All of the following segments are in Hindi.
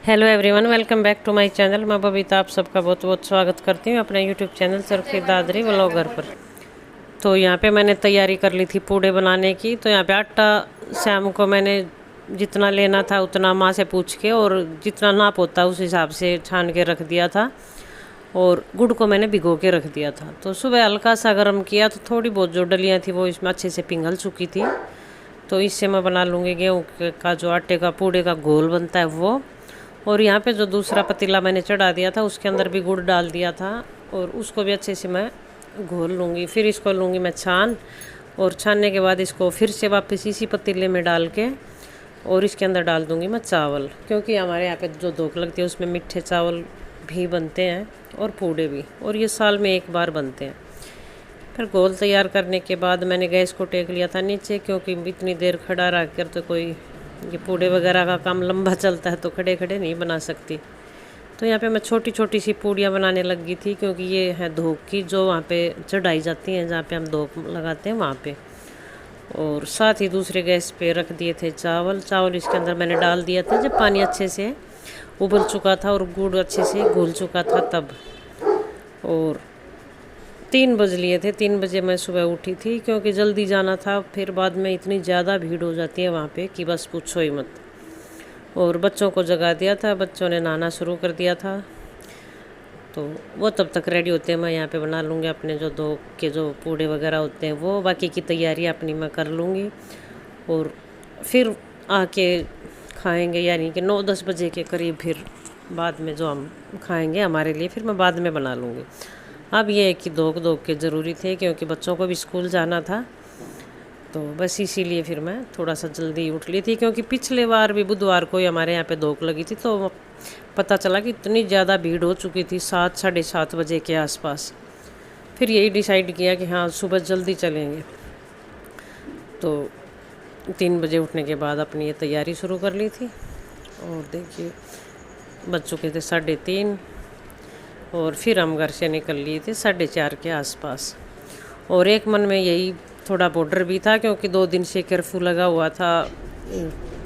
Hello everyone, welcome back to my channel. मैं बबीता आप सबका बहुत बहुत स्वागत करती हूँ अपने YouTube channel Charkhi Dadri vlogger पर। तो यहाँ पे मैंने तैयारी कर ली थी पूड़े बनाने की। तो यहाँ पे आटा शाम को मैंने जितना लेना था उतना माँ से पूछ के और जितना नाप होता उस हिसाब से छान के रख दिया था। और गुड़ को मैंने भिगो के रख दिया था। तो सुबह हल्का सा गर्म किया तो थोड़ी बहुत जो डलियाँ थी वो इसमें अच्छे से पिघल चुकी थी। तो इससे मैं बना लूँगी गेहूँ का जो आटे का पूड़े का घोल बनता है वो। और यहाँ पे जो दूसरा पतीला मैंने चढ़ा दिया था उसके अंदर भी गुड़ डाल दिया था और उसको भी अच्छे से मैं घोल लूँगी। फिर इसको लूँगी मैं छान, और छानने के बाद इसको फिर से वापस इसी पतीले में डाल के और इसके अंदर डाल दूँगी मैं चावल, क्योंकि हमारे यहाँ पे जो धोख लगती है उसमें मीठे चावल भी बनते हैं और पूड़े भी, और ये साल में एक बार बनते हैं। फिर घोल तैयार करने के बाद मैंने गैस को टेक लिया था नीचे, क्योंकि इतनी देर खड़ा रह कर तो कोई ये पूड़े वगैरह का काम लंबा चलता है तो खड़े खड़े नहीं बना सकती। तो यहाँ पे मैं छोटी छोटी सी पूड़ियाँ बनाने लगी थी, क्योंकि ये है धोख की जो वहाँ पे चढ़ाई जाती हैं, जहाँ पे हम धोख लगाते हैं वहाँ पे। और साथ ही दूसरे गैस पे रख दिए थे चावल इसके अंदर मैंने डाल दिया था जब पानी अच्छे से उबल चुका था और गुड़ अच्छे से घुल चुका था तब। और 3 बज लिए थे, 3 बजे मैं सुबह उठी थी, क्योंकि जल्दी जाना था। फिर बाद में इतनी ज़्यादा भीड़ हो जाती है वहाँ पे कि बस पूछो ही मत। और बच्चों को जगा दिया था, बच्चों ने नहाना शुरू कर दिया था। तो वो तब तक रेडी होते हैं, मैं यहाँ पे बना लूँगी अपने जो दो के जो पूड़े वगैरह होते हैं वो। बाकी की तैयारी अपनी मैं कर लूँगी और फिर आके खाएँगे, यानी कि 9-10 बजे के करीब। फिर बाद में जो हम खाएँगे हमारे लिए फिर मैं बाद में बना लूँगी। अब ये है कि धोख के ज़रूरी थे, क्योंकि बच्चों को भी स्कूल जाना था। तो बस इसीलिए फिर मैं थोड़ा सा जल्दी उठ ली थी, क्योंकि पिछले बार भी बुधवार को ही हमारे यहाँ पे धोख लगी थी। तो पता चला कि इतनी ज़्यादा भीड़ हो चुकी थी 7-7:30 बजे के आसपास। फिर यही डिसाइड किया कि हाँ सुबह जल्दी चलेंगे। तो 3 बजे उठने के बाद अपनी ये तैयारी शुरू कर ली थी। और देखिए बज चुके थे 3:30 और फिर हम घर से निकल लिए थे 4:30 के आसपास। और एक मन में यही थोड़ा बॉर्डर भी था, क्योंकि 2 दिन से कर्फ्यू लगा हुआ था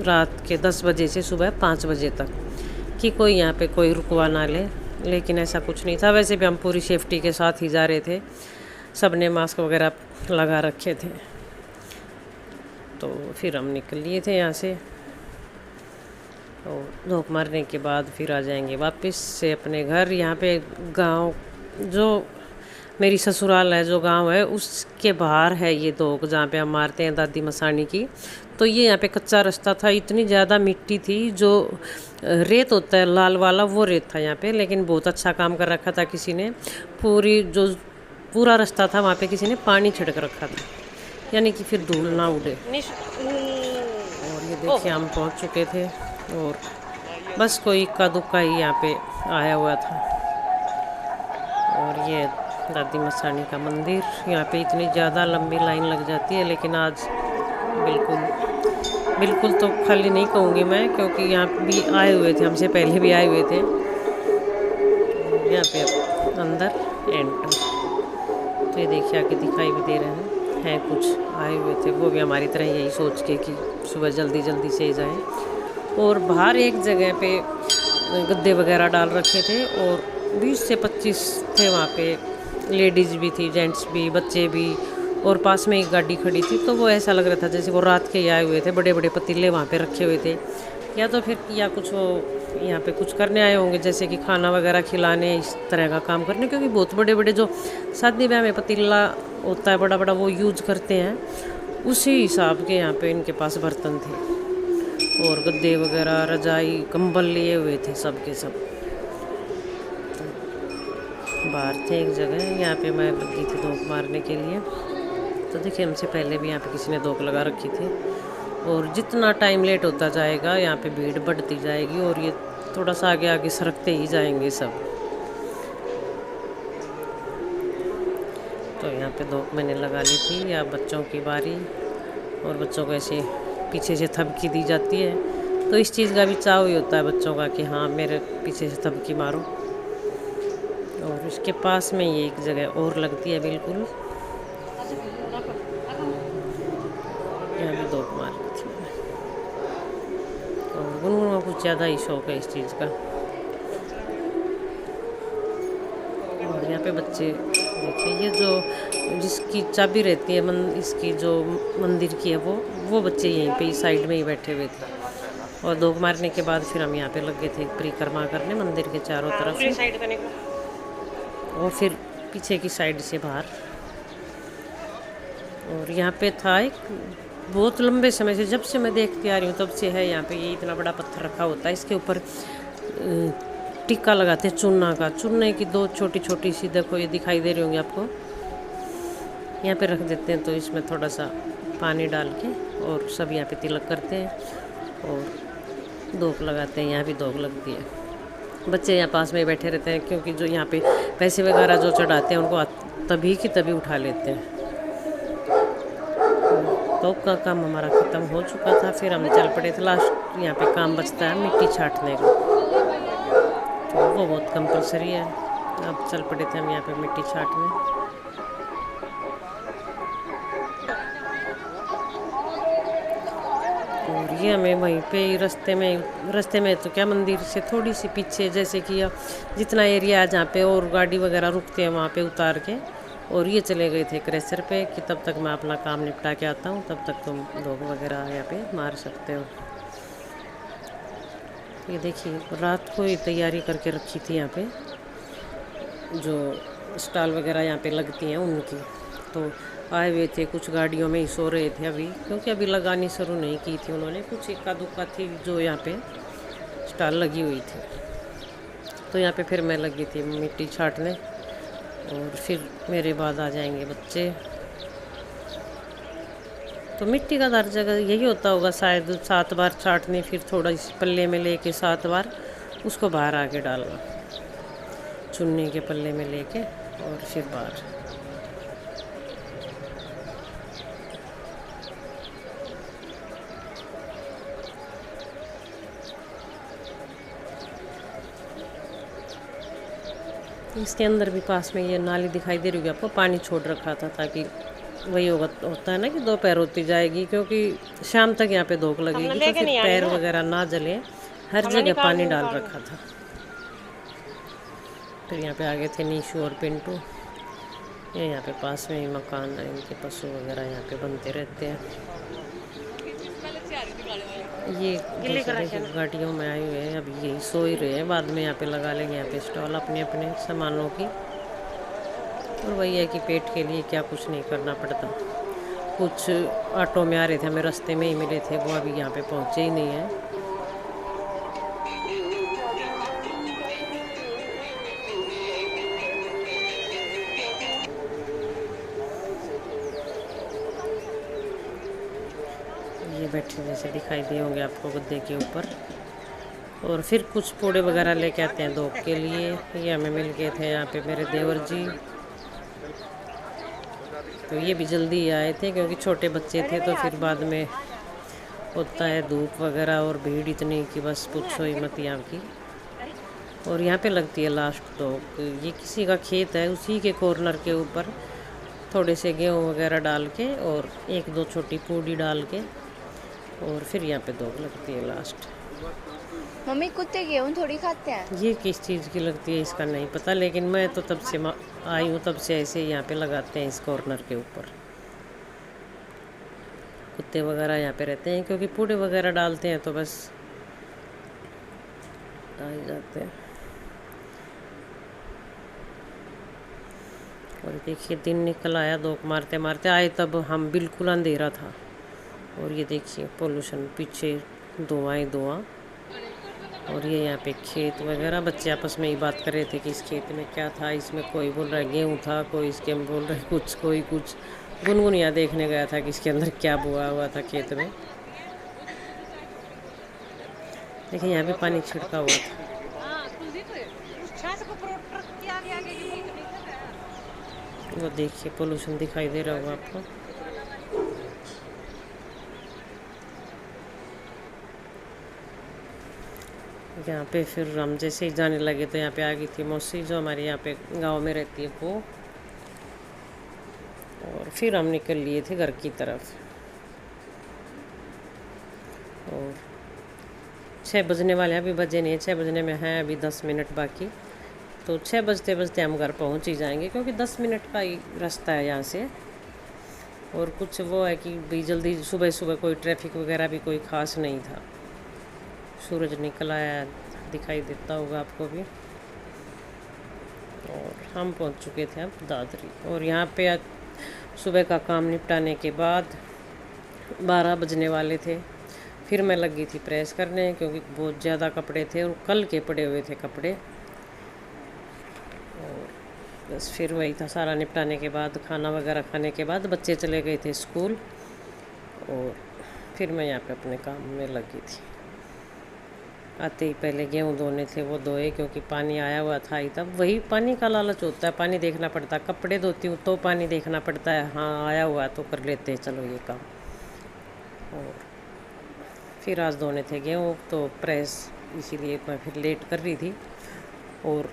रात के 10 बजे से सुबह 5 बजे तक, कि कोई यहाँ पे कोई रुकवा ना ले। लेकिन ऐसा कुछ नहीं था। वैसे भी हम पूरी सेफ्टी के साथ ही जा रहे थे, सब ने मास्क वगैरह लगा रखे थे। तो फिर हम निकल लिए थे यहाँ से। और धोख मारने के बाद फिर आ जाएंगे वापस से अपने घर। यहाँ पे गांव जो मेरी ससुराल है, जो गांव है उसके बाहर है ये धोख, जहाँ पे हम मारते हैं दादी मसानी की। तो ये यहाँ पे कच्चा रास्ता था, इतनी ज़्यादा मिट्टी थी, जो रेत होता है लाल वाला वो रेत था यहाँ पे। लेकिन बहुत अच्छा काम कर रखा था किसी ने, पूरा रास्ता था वहाँ पे किसी ने पानी छिड़क रखा था, यानी कि फिर धूल ना उड़े। और ये देखिए हम पहुँच चुके थे, और बस कोई इक्का दुक्का ही यहाँ पे आया हुआ था। और ये दादी मसानी का मंदिर, यहाँ पे इतनी ज़्यादा लंबी लाइन लग जाती है, लेकिन आज बिल्कुल तो खाली नहीं कहूँगी मैं, क्योंकि यहाँ भी आए हुए थे, हमसे पहले भी आए हुए थे। यहाँ पे अंदर एंटर, तो ये देखिए आके दिखाई भी दे रहे हैं कुछ आए हुए थे, वो भी हमारी तरह यही सोच के कि सुबह जल्दी जल्दी से जाएँ। और बाहर एक जगह पे गद्दे वगैरह डाल रखे थे, और 20 से 25 थे वहाँ पे, लेडीज़ भी थी, जेंट्स भी, बच्चे भी। और पास में एक गाड़ी खड़ी थी, तो वो ऐसा लग रहा था जैसे वो रात के ही आए हुए थे। बड़े बड़े पतीले वहाँ पे रखे हुए थे, या तो फिर या कुछ वो यहाँ पे कुछ करने आए होंगे, जैसे कि खाना वगैरह खिलाने, इस तरह का काम करने। क्योंकि बहुत बड़े बड़े जो शादी ब्याह में पतीला होता है बड़ा बड़ा, वो यूज करते हैं, उसी हिसाब के यहाँ पे इनके पास बर्तन थे। और गद्दे वगैरह, रजाई, कंबल लिए हुए थे सब के सब। बाहर थे एक जगह, यहाँ पे मैं लगी थी धोख मारने के लिए। तो देखिए हमसे पहले भी यहाँ पे किसी ने धोख लगा रखी थी। और जितना टाइम लेट होता जाएगा यहाँ पे भीड़ बढ़ती जाएगी, और ये थोड़ा सा आगे आगे सरकते ही जाएंगे सब। तो यहाँ पे धोख मैंने लगा ली थी। या बच्चों की बारी, और बच्चों को ऐसे पीछे से थपकी दी जाती है। तो इस चीज़ का भी चाव ही होता है बच्चों का कि हाँ मेरे पीछे से थपकी मारो। और इसके पास में ये एक जगह और लगती है बिल्कुल, यहाँ भी धोख मार ली थी। और गुनगुन को कुछ कुछ ज़्यादा ही शौक है इस चीज़ का। और यहाँ पे बच्चे देखिए, ये जो जिसकी चाबी रहती है इसकी जो मंदिर की है वो बच्चे यहीं पे साइड में ही बैठे हुए थे। और दोग मारने के बाद फिर हम यहाँ पे लग गए थे परिक्रमा करने मंदिर के चारों तरफ से, और फिर पीछे की साइड से बाहर। और यहाँ पे था एक बहुत लंबे समय से, जब से मैं देखती आ रही हूँ तब से है यहाँ पे, ये इतना बड़ा पत्थर रखा होता है, इसके ऊपर टिक्का लगाते हैं चूना का। चूने की दो छोटी छोटी सी, देखो ये दिखाई दे रही होंगी आपको, यहाँ पे रख देते हैं। तो इसमें थोड़ा सा पानी डाल के और सब यहाँ पे तिलक करते हैं और दोग लगाते हैं। यहाँ भी दोग लगती है। बच्चे यहाँ पास में ही बैठे रहते हैं, क्योंकि जो यहाँ पे पैसे वगैरह जो चढ़ाते हैं उनको तभी की तभी उठा लेते हैं। तो का काम हमारा ख़त्म हो चुका था, फिर हम चल पड़े थे। लास्ट यहाँ पे काम बचता है मिट्टी छाटने का, तो वो बहुत कंपलसरी है। अब चल पड़े थे हम यहाँ पे मिट्टी छाटने। और ये हमें वहीं पे रास्ते में तो क्या, मंदिर से थोड़ी सी पीछे, जैसे कि जितना एरिया है जहाँ पे और गाड़ी वगैरह रुकते हैं वहाँ पे उतार के, और ये चले गए थे क्रेशर पे कि तब तक मैं अपना काम निपटा के आता हूँ, तब तक तुम दोग वगैरह यहाँ पे मार सकते हो। ये देखिए, रात को ही तैयारी करके रखी थी यहाँ पे, जो स्टॉल वगैरह यहाँ पे लगती हैं उनकी। तो आए हुए थे, कुछ गाड़ियों में ही सो रहे थे अभी, क्योंकि अभी लगानी शुरू नहीं की थी उन्होंने। कुछ इक्का दुक्का थी जो यहाँ पे स्टॉल लगी हुई थी। तो यहाँ पे फिर मैं लगी थी मिट्टी छाटने, और फिर मेरे बाद आ जाएंगे बच्चे। तो मिट्टी का हर जगह यही होता होगा शायद, 7 बार छाटनी, फिर थोड़ा इस पल्ले में लेके 7 बार उसको बाहर आके डालना, चुन्नी के पल्ले में लेके और फिर बाहर। इसके अंदर भी पास में ये नाली दिखाई दे रही होगी आपको, पानी छोड़ रखा था ताकि वही होता है ना कि दोपहर होती जाएगी, क्योंकि शाम तक यहाँ पे दोग लगेगी, तो फिर पैर वगैरह ना जले, हर जगह पानी डाल रखा था। फिर यहाँ पे आ गए थे नीशू और पिंटू। ये यहाँ पे पास में ही मकान है, इनके पशु वगैरह यहाँ पे बनते रहते हैं। ये गाड़ियों में आए हुए हैं, अभी यही सो ही रहे हैं, बाद में यहाँ पे लगा लेंगे यहाँ पे स्टॉल अपने अपने सामानों की। और वही है कि पेट के लिए क्या कुछ नहीं करना पड़ता। कुछ ऑटो में आ रहे थे, हमें रास्ते में ही मिले थे, वो अभी यहाँ पे पहुँचे ही नहीं हैं। ये बैठे जैसे दिखाई दिए होंगे आपको गद्दे के ऊपर। और फिर कुछ पूड़े वगैरह लेके आते हैं दोग के लिए। ये हमें मिल गए थे यहाँ पे मेरे देवर जी, तो ये भी जल्दी आए थे क्योंकि छोटे बच्चे थे, तो फिर बाद में होता है धूप वगैरह और भीड़ इतनी कि बस पूछो ही मत यहाँ की। और यहाँ पे लगती है लास्ट दोग। ये किसी का खेत है, उसी के कॉर्नर के ऊपर थोड़े से गेहूँ वगैरह डाल के और 1-2 छोटी पूड़ी डाल के, और फिर यहाँ पे दोग लगती है लास्ट। मम्मी कुत्ते गेहूँ थोड़ी खाते हैं। ये किस चीज़ की लगती है इसका नहीं पता, लेकिन मैं तो तब से आई हूँ तब से ऐसे यहाँ पे लगाते हैं इस कॉर्नर के ऊपर। कुत्ते वगैरह यहाँ पे रहते हैं, क्योंकि पूड़े वगैरह डालते हैं तो बस आ ही जाते हैं। और देखिए दिन निकल आया, दोग मारते मारते आए तब हम बिल्कुल अंधेरा था। और ये देखिए पोल्यूशन, पीछे धुआं। और ये यहाँ पे खेत वगैरह, बच्चे आपस में ही बात कर रहे थे कि इस खेत में क्या था। इसमें कोई बोल रहा है गेहूँ था, कोई इसके में बोल रहा है कुछ, कोई कुछ। गुनगुन यहाँ देखने गया था कि इसके अंदर क्या बोआ हुआ था खेत में। देखिए यहाँ भी पानी छिड़का हुआ था। वो देखिए पोल्यूशन दिखाई दे रहा होगा आपको। यहाँ पे फिर हम जैसे ही जाने लगे तो यहाँ पे आ गई थी मौसी, जो हमारे यहाँ पे गांव में रहती है वो। और फिर हम निकल लिए थे घर की तरफ। और 6 बजने वाले हैं, अभी बजे नहीं है, 6 बजने में हैं अभी 10 मिनट बाकी। तो 6 बजते बजते हम घर पहुंच ही जाएंगे, क्योंकि 10 मिनट का ही रास्ता है यहाँ से। और कुछ वो है कि भाई जल्दी सुबह सुबह कोई ट्रैफिक वगैरह भी कोई ख़ास नहीं था। सूरज निकल आया, दिखाई देता होगा आपको भी। और हम पहुंच चुके थे अब दादरी। और यहाँ पे आज सुबह का काम निपटाने के बाद 12 बजने वाले थे। फिर मैं लगी थी प्रेस करने, क्योंकि बहुत ज़्यादा कपड़े थे और कल के पड़े हुए थे कपड़े। और बस फिर वही था, सारा निपटाने के बाद खाना वगैरह खाने के बाद बच्चे चले गए थे स्कूल। और फिर मैं यहाँ पे अपने काम में लगी थी। आते ही पहले गेहूँ धोने थे, वो धोए, क्योंकि पानी आया हुआ था ही तब। वही पानी का लालच होता है, पानी देखना पड़ता है। कपड़े धोती हूँ तो पानी देखना पड़ता है, हाँ आया हुआ तो कर लेते हैं चलो ये काम। और फिर आज धोने थे गेहूँ तो प्रेस, इसीलिए मैं फिर लेट कर रही थी। और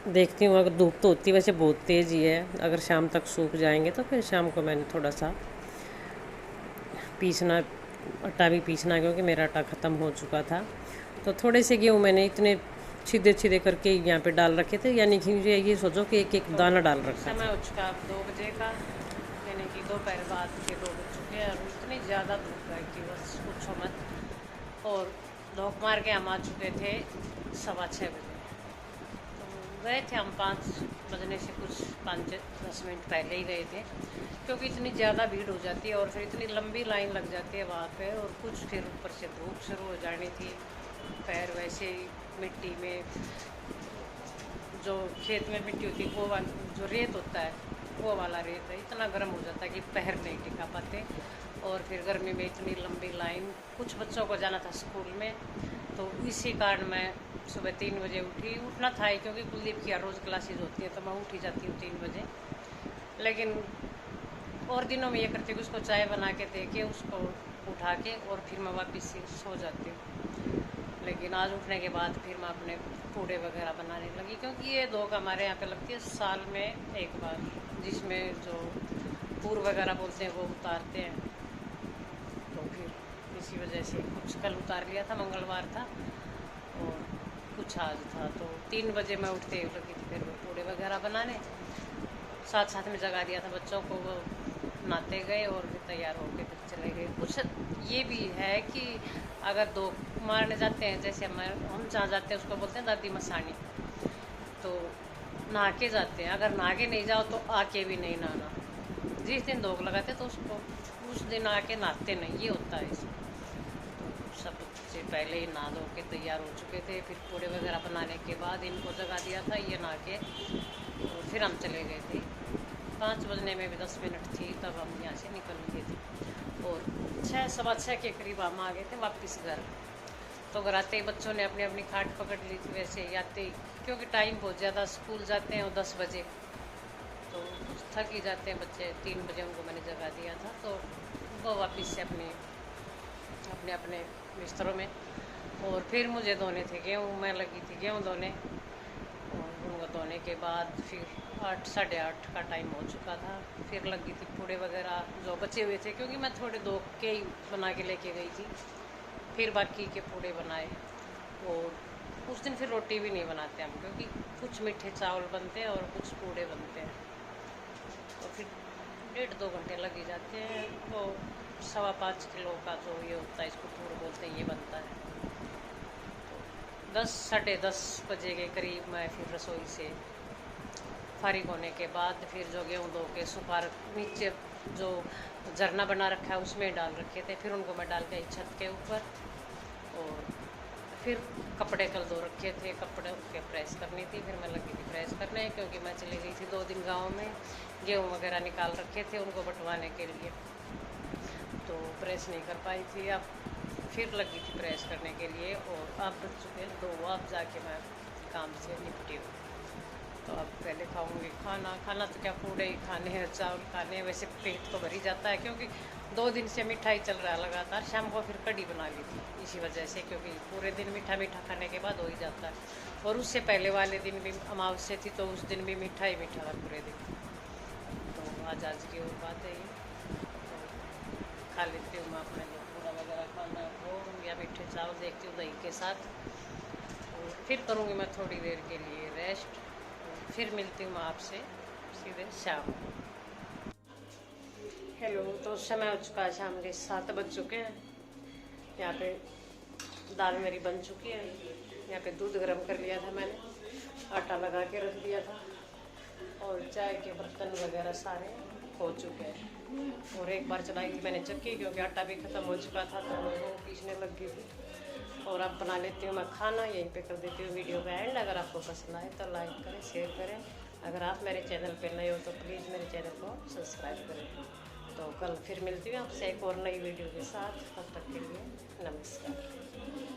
देखती हूँ अगर धूप तो होती वैसे बहुत तेज़ ही है, अगर शाम तक सूख जाएंगे तो फिर शाम को मैंने थोड़ा सा पीसना, आटा भी पीसना, क्योंकि मेरा आटा ख़त्म हो चुका था। तो थोड़े से गेहूँ मैंने इतने सीधे सीधे करके यहाँ पे डाल रखे थे, यानी कि ये सोचो कि एक एक दाना डाल रखा। समय हो चुका 2 बजे का, यानी कि दोपहर बाद के 2 बज चुके हैं। और इतनी ज़्यादा धूप है कि बस पूछो मत। और धोख मार के हम आ चुके थे 6:15 बजे। गए थे हम 5 बजने से कुछ 5-10 मिनट पहले ही गए थे, क्योंकि इतनी ज़्यादा भीड़ हो जाती है और फिर इतनी लंबी लाइन लग जाती है वहाँ पे। और कुछ फिर ऊपर से धूप शुरू हो जानी थी, पैर वैसे ही मिट्टी में, जो खेत में मिट्टी होती है वो वाला जो रेत होता है वो वाला रेत है, इतना गर्म हो जाता है कि पैर नहीं टिका पाते। और फिर गर्मी में इतनी लंबी लाइन, कुछ बच्चों को जाना था स्कूल में, तो इसी कारण मैं सुबह 3 बजे उठना था ही, क्योंकि कुलदीप की हर रोज़ क्लासेज होती है तो मैं उठ ही जाती हूँ 3 बजे। लेकिन और दिनों में ये करती हूँ कि उसको चाय बना के दे के उसको उठा के और फिर मैं वापस से सो जाती हूँ। लेकिन आज उठने के बाद फिर मैं अपने पूड़े वगैरह बनाने लगी, क्योंकि ये धोख हमारे यहाँ पे लगती है साल में एक बार, जिसमें जो पूर वगैरह बोलते हैं वो उतारते हैं। तो फिर इसी वजह से कुछ कल उतार लिया था, मंगलवार था, और कुछ आज था। तो 3 बजे मैं उठते ही लगी थी फिर वो पूड़े वगैरह बनाने। साथ साथ में जगा दिया था बच्चों को, वो नहाते गए और फिर तैयार होकर फिर चले गए। कुछ ये भी है कि अगर दो मारने जाते हैं, जैसे हम जहाँ जाते हैं उसको बोलते हैं दादी मसानी, तो नहा के जाते हैं। अगर नहा के नहीं जाओ तो आके भी नहीं नहाना। जिस दिन धोख लगाते तो उसको उस दिन आके नहाते नहीं, ये होता है इसमें। तो सब से पहले ही नहा धो के तैयार हो चुके थे। फिर पूड़े वगैरह बनाने के बाद इनको जगा दिया था, ये नहा के और फिर हम चले गए थे। 5 बजने में भी 10 मिनट थी तब हम यहाँ से निकल गए थे और 6 सवा 6 के करीब हम आ गए थे वापस घर। तो घर आते ही बच्चों ने अपनी अपनी खाट पकड़ ली थी, वैसे ही आते ही, क्योंकि टाइम बहुत ज़्यादा, स्कूल जाते हैं और 10 बजे, तो थक ही जाते हैं बच्चे। 3 बजे उनको मैंने जगा दिया था, तो वो वापस से अपने अपने बिस्तरों में। और फिर मुझे धोने थे गेहूँ, मैं लगी थी गेहूँ धोने, और उनको धोने के बाद फिर 8 साढ़े 8 का टाइम हो चुका था। फिर लगी थी पूड़े वगैरह जो बचे हुए थे, क्योंकि मैं थोड़े धो के ही बना के लेके गई थी। फिर बाकी के पूड़े बनाए। और उस दिन फिर रोटी भी नहीं बनाते हम, क्योंकि कुछ मीठे चावल बनते हैं और कुछ पूड़े बनते हैं, तो फिर 1.5-2 घंटे लग ही जाते हैं। तो 5.25 किलो का जो ये होता है, इसको पूड़ बोलते हैं, ये बनता है। तो 10 साढ़े 10 बजे के करीब मैं फिर रसोई से फारिग होने के बाद फिर जो गेहूँ धो के सुखा नीचे जो झरना बना रखा है उसमें डाल रखे थे, फिर उनको मैं डाल के छत के ऊपर। और फिर कपड़े कल धो रखे थे, कपड़े के प्रेस करनी थी। फिर मैं लगी थी प्रेस करने, क्योंकि मैं चली गई थी 2 दिन गांव में, गेहूँ वगैरह निकाल रखे थे उनको बंटवाने के लिए, तो प्रेस नहीं कर पाई थी। अब फिर लगी थी प्रेस करने के लिए। और अब बज चुके 2, अब जाके मैं काम से निपटी हूँ। तो अब पहले खाऊंगी खाना तो क्या पूड़े ही खाने हैं, चावल खाने हैं। वैसे पेट तो भर ही जाता है, क्योंकि 2 दिन से मिठाई चल रहा है लगातार। शाम को फिर कढ़ी बना ली थी इसी वजह से, क्योंकि पूरे दिन मीठा खाने के बाद हो ही जाता है। और उससे पहले वाले दिन भी अमावस्या थी, तो उस दिन भी मीठा ही मीठा था पूरे दिन। तो आज की और बात है ये। तो खा लेती हूँ मैं अपने जो पूरा वगैरह खाना हो या मीठे चावल देखती हूँ दही के साथ। और फिर करूँगी मैं थोड़ी देर के लिए रेस्ट। फिर मिलती हूँ मैं आपसे सीधे शाम। हेलो, तो समय हो चुका है शाम के 7 बज चुके हैं। यहाँ पे दाल मेरी बन चुकी है। यहाँ पे दूध गर्म कर लिया था मैंने, आटा लगा के रख दिया था और चाय के बर्तन वगैरह सारे हो चुके हैं। और एक बार चलाई थी मैंने चक्की, क्योंकि आटा भी ख़त्म हो चुका था तो मैं वो पीसने लग गई थी। और अब बना लेती हूँ मैं खाना, यहीं पे कर देती हूँ वीडियो का एंड। अगर आपको पसंद आए तो लाइक करें, शेयर करें। अगर आप मेरे चैनल पर नए हो तो प्लीज़ मेरे चैनल को सब्सक्राइब करें। तो कल फिर मिलती हूँ आपसे एक और नई वीडियो के साथ। तब तक के लिए नमस्कार।